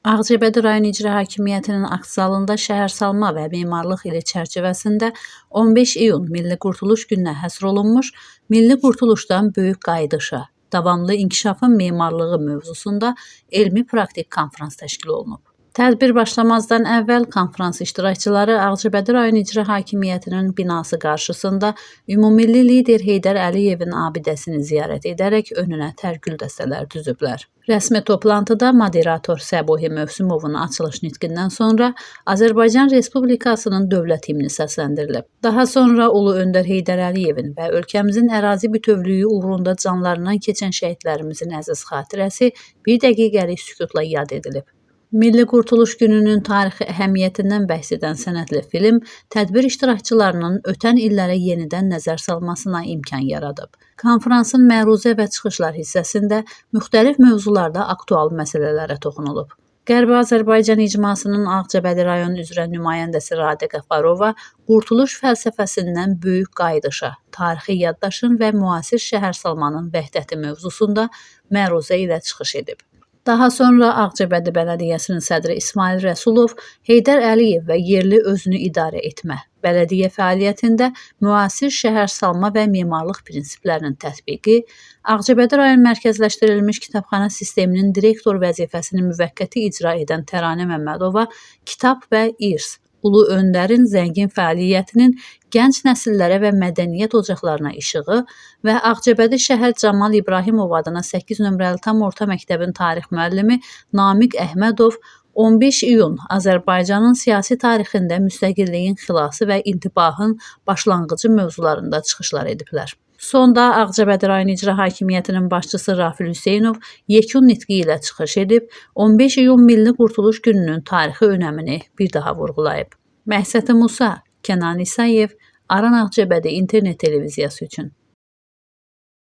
Ağcabədi rayon İcra Hakimiyyətinin akt zalında şəhərsalma və memarlıq ili çərçivəsində 15 iyun Milli Qurtuluş gününə həsr olunmuş Milli Qurtuluşdan böyük qayıdışa, davamlı inkişafın memarlığı mövzusunda elmi-praktik konfrans təşkil olunub. Tədbir başlamazdan əvvəl konfrans iştirakçıları Ağcabədi rayon İcra Hakimiyyətinin binası qarşısında ümumilli lider Heydər Əliyevin abidəsini ziyarət edərək önünə tərgül dəstələr düzüblər. Rəsmi toplantıda moderator Səbuhi Mövsümovun açılış nitqindən sonra Azərbaycan Respublikasının dövlət himni səsləndirilib. Daha sonra Ulu Öndər Heydər Əliyevin və ölkəmizin ərazi bütövlüyü uğrunda canlarından keçən şəhidlərimizin əziz xatirəsi bir dəqiqəlik sükutla yad edilib. Milli Qurtuluş gününün tarixi əhəmiyyətindən bəhs edən sənədli film tədbir iştirakçılarının ötən illərə yenidən nəzər salmasına imkan yaradıb. Konfransın məruzə və çıxışlar hissəsində müxtəlif mövzularda aktual məsələlərə toxunulub. Qərbi Azərbaycan icmasının Ağcabədi rayon üzrə nümayəndəsi Radə Qəfərova Qurtuluş fəlsəfəsindən böyük qayıdışa, tarixi yaddaşın və müasir şəhərsalmanın vəhdəti mövzusunda məruzə ilə çıxış edib. Daha sonra Ağcabədi Bələdiyyəsinin sədri İsmail Rəsulov Heydər Əliyev və yerli özünü idarə etmə, bələdiyyə fəaliyyətində müasir şəhərsalma və memarlıq prinsiplərinin tətbiqi, Ağcabədi rayon mərkəzləşdirilmiş kitabxana sisteminin direktor vəzifəsini müvəqqəti icra edən Təranə Məmmədova kitab və irs, Ulu Öndərin zəngin fəaliyyətinin gənc nəsillərə və mədəniyyət ocaqlarına işığı və Ağcabədi şəhər Camal İbrahimov adına 8 nömrəli tam orta məktəbin tarix müəllimi Namiq Əhmədov 15 iyun Azərbaycanın siyasi tarixində müstəqilliyin xilası və intibahın başlanğıcı mövzularında çıxışlar ediblər. Sonda Ağcabədi rayon İcra Hakimiyyətinin başçısı Rafil Hüseynov yekun nitqi ilə çıxış edib, 15 iyun Milli Qurtuluş gününün tarixi önəmini bir daha vurğulayıb. Məhsəti Musa, Kənan İsayev, Aran Ağcabədi internet televiziyası üçün.